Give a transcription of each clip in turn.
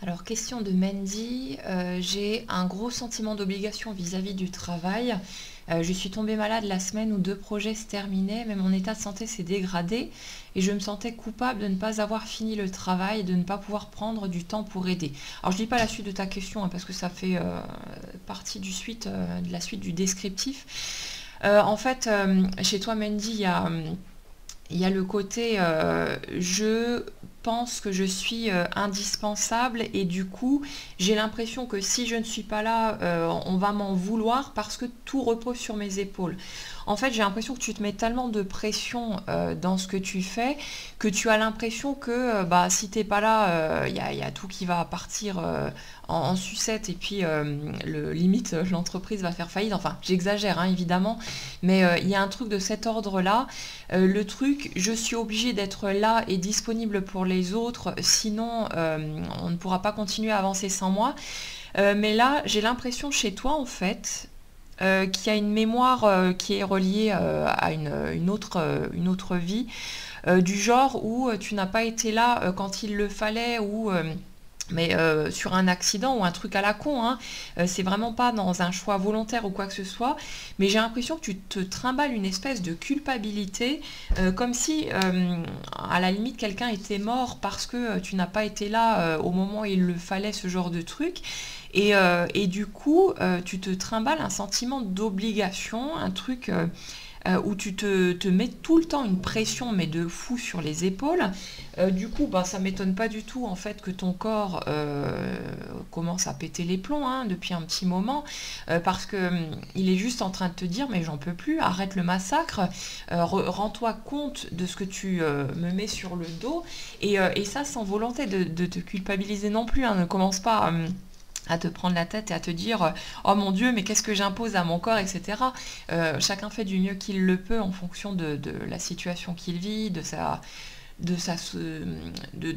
Alors, question de Mandy, j'ai un gros sentiment d'obligation vis-à-vis du travail. Je suis tombée malade la semaine où deux projets se terminaient, mais mon état de santé s'est dégradé et je me sentais coupable de ne pas avoir fini le travail et de ne pas pouvoir prendre du temps pour aider. Alors, je ne lis pas la suite de ta question hein, parce que ça fait partie de la suite du descriptif. Chez toi, Mandy, il y a le côté je pense que je suis indispensable et du coup j'ai l'impression que si je ne suis pas là on va m'en vouloir parce que tout repose sur mes épaules. En fait j'ai l'impression que tu te mets tellement de pression dans ce que tu fais que tu as l'impression que bah, si t'es pas là il y a tout qui va partir en sucette et puis limite l'entreprise va faire faillite. Enfin j'exagère hein, évidemment mais il y a un truc de cet ordre là. Le truc, je suis obligée d'être là et disponible pour les autres, sinon on ne pourra pas continuer à avancer sans moi. Mais là, j'ai l'impression chez toi, en fait, qu'il y a une mémoire qui est reliée à une autre vie, du genre où tu n'as pas été là quand il le fallait, ou mais sur un accident ou un truc à la con, hein. C'est vraiment pas dans un choix volontaire ou quoi que ce soit, mais j'ai l'impression que tu te trimbales une espèce de culpabilité, comme si à la limite quelqu'un était mort parce que tu n'as pas été là au moment où il le fallait, ce genre de truc. Et du coup, tu te trimbales un sentiment d'obligation, un truc où tu te mets tout le temps une pression, mais de fou sur les épaules. Du coup, bah, ça m'étonne pas du tout en fait que ton corps commence à péter les plombs hein, depuis un petit moment, parce que il est juste en train de te dire mais j'en peux plus, arrête le massacre, rends-toi compte de ce que tu me mets sur le dos, et ça sans volonté de te culpabiliser non plus, hein, ne commence pas à te prendre la tête et à te dire oh mon Dieu mais qu'est-ce que j'impose à mon corps, etc. Chacun fait du mieux qu'il le peut en fonction de la situation qu'il vit, de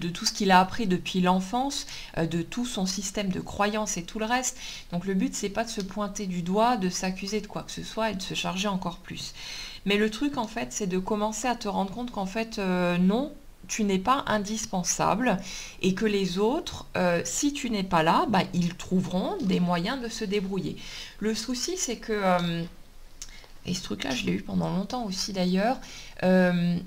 tout ce qu'il a appris depuis l'enfance, de tout son système de croyances et tout le reste. Donc le but c'est pas de se pointer du doigt, de s'accuser de quoi que ce soit et de se charger encore plus. Mais le truc en fait c'est de commencer à te rendre compte qu'en fait non, tu n'es pas indispensable et que les autres, si tu n'es pas là, bah, ils trouveront des moyens de se débrouiller. Le souci c'est que, et ce truc là je l'ai eu pendant longtemps aussi d'ailleurs, euh,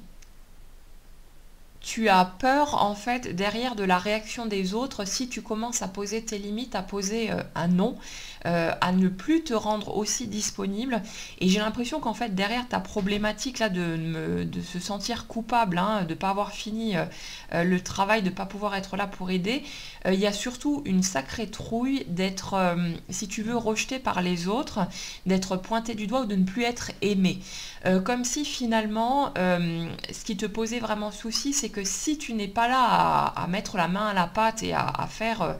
tu as peur en fait derrière de la réaction des autres si tu commences à poser tes limites, à poser un non, à ne plus te rendre aussi disponible. Et j'ai l'impression qu'en fait derrière ta problématique là de se sentir coupable, hein, de ne pas avoir fini le travail, de ne pas pouvoir être là pour aider, il y a surtout une sacrée trouille d'être, si tu veux, rejeté par les autres, d'être pointé du doigt ou de ne plus être aimé. Comme si finalement, ce qui te posait vraiment souci, c'est que si tu n'es pas là à mettre la main à la pâte et à faire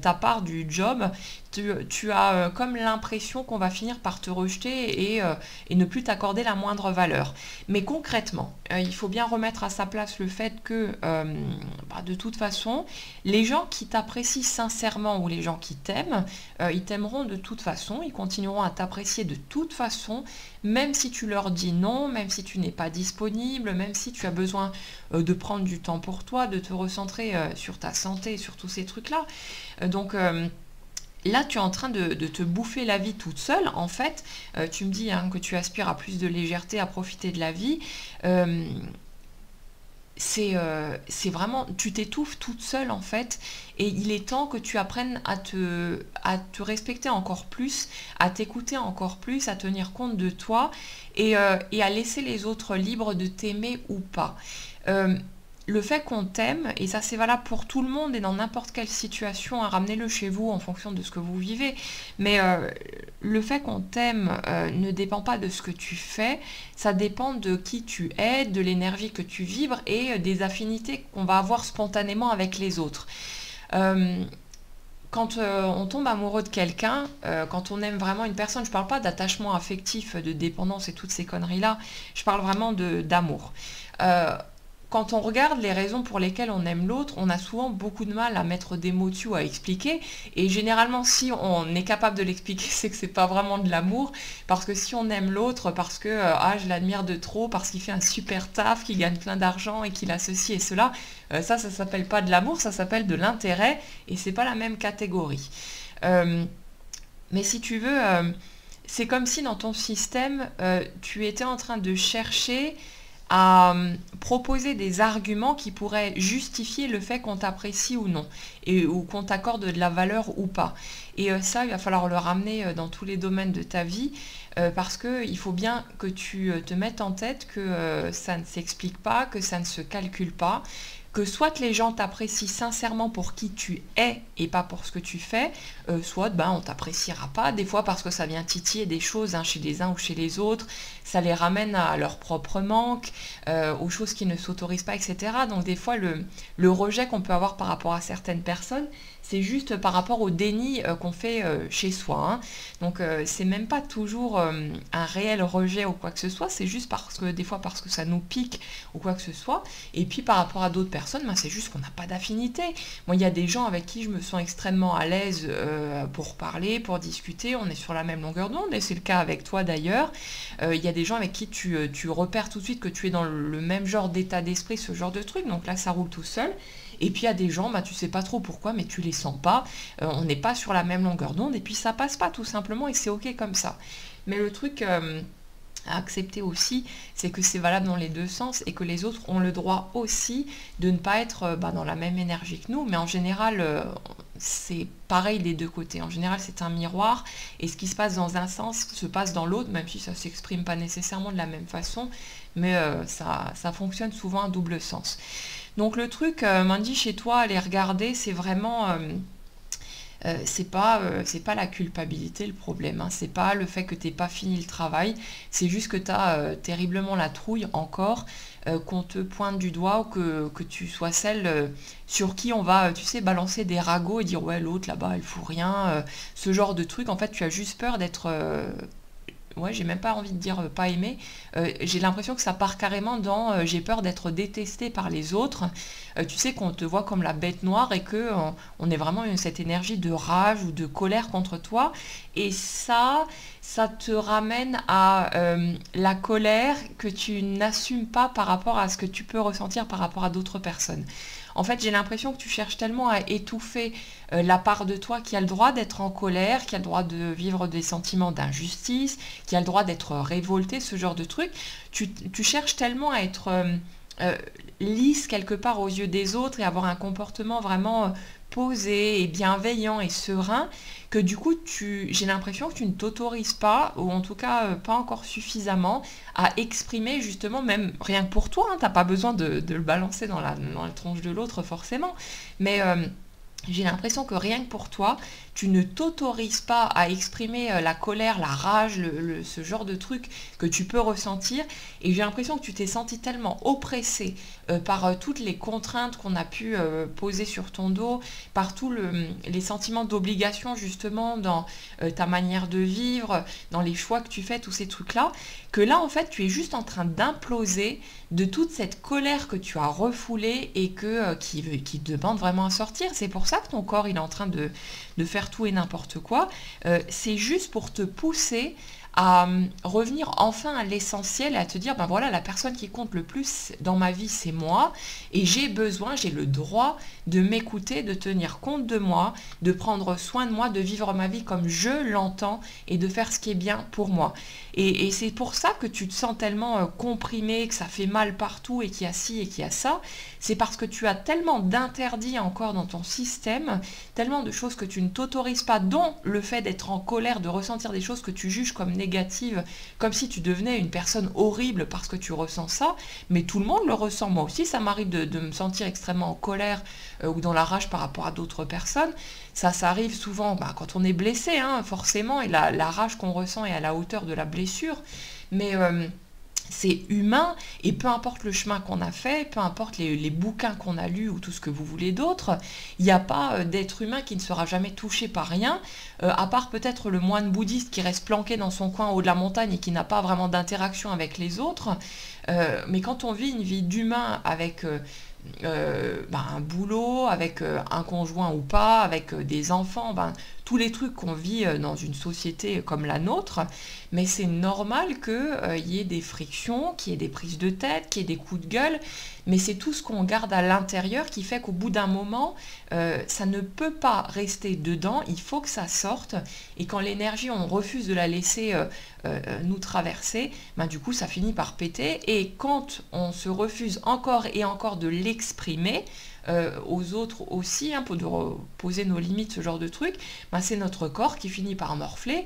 ta part du job, tu as comme l'impression qu'on va finir par te rejeter et ne plus t'accorder la moindre valeur. Mais concrètement, il faut bien remettre à sa place le fait que, bah, de toute façon, les gens qui t'apprécient sincèrement ou les gens qui t'aiment, ils t'aimeront de toute façon, ils continueront à t'apprécier de toute façon, même si tu leur dis non, même si tu n'es pas disponible, même si tu as besoin de prendre du temps pour toi, de te recentrer sur ta santé, sur tous ces trucs-là. Donc là, tu es en train de te bouffer la vie toute seule. En fait, tu me dis hein, que tu aspires à plus de légèreté, à profiter de la vie. Euh, c'est vraiment, tu t'étouffes toute seule en fait, et il est temps que tu apprennes à te respecter encore plus, à t'écouter encore plus, à tenir compte de toi et à laisser les autres libres de t'aimer ou pas. Euh, le fait qu'on t'aime, et ça c'est valable pour tout le monde et dans n'importe quelle situation, hein, ramenez-le chez vous en fonction de ce que vous vivez, mais le fait qu'on t'aime ne dépend pas de ce que tu fais, ça dépend de qui tu es, de l'énergie que tu vibres et des affinités qu'on va avoir spontanément avec les autres. Euh, Quand on tombe amoureux de quelqu'un, quand on aime vraiment une personne, je ne parle pas d'attachement affectif, de dépendance et toutes ces conneries-là, je parle vraiment d'amour. Euh, quand on regarde les raisons pour lesquelles on aime l'autre, on a souvent beaucoup de mal à mettre des mots dessus, à expliquer. Et généralement, si on est capable de l'expliquer, c'est que c'est pas vraiment de l'amour. Parce que si on aime l'autre, parce que je l'admire de trop, parce qu'il fait un super taf, qu'il gagne plein d'argent et qu'il a ceci et cela, ça s'appelle pas de l'amour, ça s'appelle de l'intérêt. Et c'est pas la même catégorie. Mais si tu veux, c'est comme si dans ton système, tu étais en train de chercher à proposer des arguments qui pourraient justifier le fait qu'on t'apprécie ou non, ou qu'on t'accorde de la valeur ou pas. Et ça, il va falloir le ramener dans tous les domaines de ta vie, parce qu'il faut bien que tu te mettes en tête que ça ne s'explique pas, que ça ne se calcule pas, que soit les gens t'apprécient sincèrement pour qui tu es et pas pour ce que tu fais, soit on t'appréciera pas, des fois parce que ça vient titiller des choses chez les uns ou chez les autres, ça les ramène à leur propre manque, aux choses qui ne s'autorisent pas, etc. Donc des fois le rejet qu'on peut avoir par rapport à certaines personnes, c'est juste par rapport au déni qu'on fait chez soi. Hein. Donc c'est même pas toujours un réel rejet ou quoi que ce soit, c'est juste parce que des fois parce que ça nous pique ou quoi que ce soit. Et puis par rapport à d'autres personnes, c'est juste qu'on n'a pas d'affinité. Moi, il y a des gens avec qui je me sens extrêmement à l'aise pour parler, pour discuter, on est sur la même longueur d'onde, et c'est le cas avec toi d'ailleurs. Il y a des gens avec qui tu repères tout de suite que tu es dans le même genre d'état d'esprit, ce genre de truc, donc là ça roule tout seul. Et puis il y a des gens, tu sais pas trop pourquoi, mais tu les sens pas, on n'est pas sur la même longueur d'onde, et puis ça passe pas tout simplement, et c'est ok comme ça. Mais le truc à accepter aussi, c'est que c'est valable dans les deux sens, et que les autres ont le droit aussi de ne pas être dans la même énergie que nous, mais en général, c'est pareil des deux côtés. En général, c'est un miroir, et ce qui se passe dans un sens se passe dans l'autre, même si ça s'exprime pas nécessairement de la même façon, mais ça fonctionne souvent à double sens. Donc le truc, Mandy, chez toi, aller regarder, c'est vraiment... c'est pas la culpabilité le problème, hein. C'est pas le fait que t'aies pas fini le travail, c'est juste que t'as terriblement la trouille encore, qu'on te pointe du doigt ou que tu sois celle sur qui on va, tu sais, balancer des ragots et dire ouais l'autre là-bas elle fout rien, ce genre de truc. En fait tu as juste peur d'être... ouais, j'ai même pas envie de dire pas aimé. J'ai l'impression que ça part carrément dans j'ai peur d'être détesté par les autres. Tu sais qu'on te voit comme la bête noire et que on est vraiment cette énergie de rage ou de colère contre toi. Et ça te ramène à la colère que tu n'assumes pas par rapport à ce que tu peux ressentir par rapport à d'autres personnes. En fait, j'ai l'impression que tu cherches tellement à étouffer la part de toi qui a le droit d'être en colère, qui a le droit de vivre des sentiments d'injustice, qui a le droit d'être révolté, ce genre de truc. Tu cherches tellement à être lisse quelque part aux yeux des autres et avoir un comportement vraiment posé et bienveillant et serein, que du coup, j'ai l'impression que tu ne t'autorises pas, ou en tout cas pas encore suffisamment, à exprimer justement, même rien que pour toi, hein, t'as pas besoin de le balancer dans la tronche de l'autre forcément, mais j'ai l'impression que rien que pour toi, tu ne t'autorises pas à exprimer la colère, la rage, ce genre de truc que tu peux ressentir. Et j'ai l'impression que tu t'es senti tellement oppressé par toutes les contraintes qu'on a pu poser sur ton dos, par tous les sentiments d'obligation justement dans ta manière de vivre, dans les choix que tu fais, tous ces trucs-là, que là en fait tu es juste en train d'imploser de toute cette colère que tu as refoulée et qui te demande vraiment à sortir. C'est pour ça que ton corps il est en train de faire tout et n'importe quoi. C'est juste pour te pousser à revenir enfin à l'essentiel et à te dire, ben voilà, la personne qui compte le plus dans ma vie, c'est moi, et j'ai le droit de m'écouter, de tenir compte de moi, de prendre soin de moi, de vivre ma vie comme je l'entends et de faire ce qui est bien pour moi. Et c'est pour ça que tu te sens tellement comprimé, que ça fait mal partout et qu'il y a ci et qu'il y a ça. C'est parce que tu as tellement d'interdits encore dans ton système, tellement de choses que tu ne t'autorises pas, dont le fait d'être en colère, de ressentir des choses que tu juges comme négatives, comme si tu devenais une personne horrible parce que tu ressens ça, mais tout le monde le ressent. Moi aussi, ça m'arrive de me sentir extrêmement en colère ou dans la rage par rapport à d'autres personnes. Ça arrive souvent quand on est blessé, hein, forcément, et la rage qu'on ressent est à la hauteur de la blessure. Mais c'est humain, et peu importe le chemin qu'on a fait, peu importe les bouquins qu'on a lus ou tout ce que vous voulez d'autre, il n'y a pas d'être humain qui ne sera jamais touché par rien, à part peut-être le moine bouddhiste qui reste planqué dans son coin au haut de la montagne et qui n'a pas vraiment d'interaction avec les autres. Mais quand on vit une vie d'humain avec un boulot, avec un conjoint ou pas, avec des enfants, tous les trucs qu'on vit dans une société comme la nôtre, mais c'est normal qu'il y ait des frictions, qu'il y ait des prises de tête, qu'il y ait des coups de gueule, mais c'est tout ce qu'on garde à l'intérieur qui fait qu'au bout d'un moment, ça ne peut pas rester dedans, il faut que ça sorte, et quand l'énergie, on refuse de la laisser nous traverser, du coup ça finit par péter, et quand on se refuse encore et encore de l'exprimer, aux autres aussi, pour de poser nos limites, ce genre de truc, c'est notre corps qui finit par morfler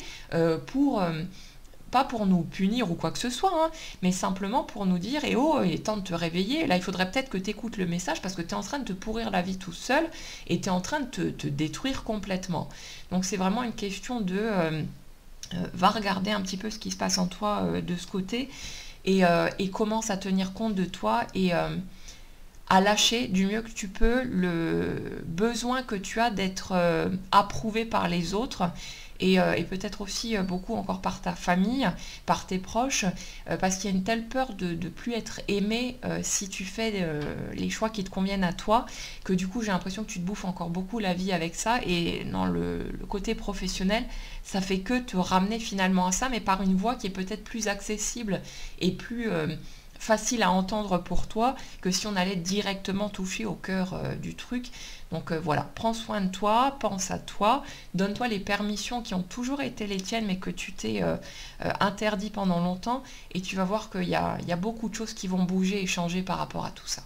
pas pour nous punir ou quoi que ce soit, mais simplement pour nous dire « oh, il est temps de te réveiller, là il faudrait peut-être que tu écoutes le message parce que tu es en train de te pourrir la vie tout seul et tu es en train de te détruire complètement. » Donc c'est vraiment une question de va regarder un petit peu ce qui se passe en toi de ce côté et commence à tenir compte de toi et à lâcher du mieux que tu peux le besoin que tu as d'être approuvé par les autres et peut-être aussi beaucoup encore par ta famille, par tes proches, parce qu'il y a une telle peur de ne plus être aimé si tu fais les choix qui te conviennent à toi, que du coup j'ai l'impression que tu te bouffes encore beaucoup la vie avec ça, et dans le côté professionnel, ça fait que te ramener finalement à ça, mais par une voie qui est peut-être plus accessible et plus facile à entendre pour toi que si on allait directement toucher au cœur du truc. Donc voilà, prends soin de toi, pense à toi, donne-toi les permissions qui ont toujours été les tiennes mais que tu t'es interdit pendant longtemps, et tu vas voir qu'il y a beaucoup de choses qui vont bouger et changer par rapport à tout ça.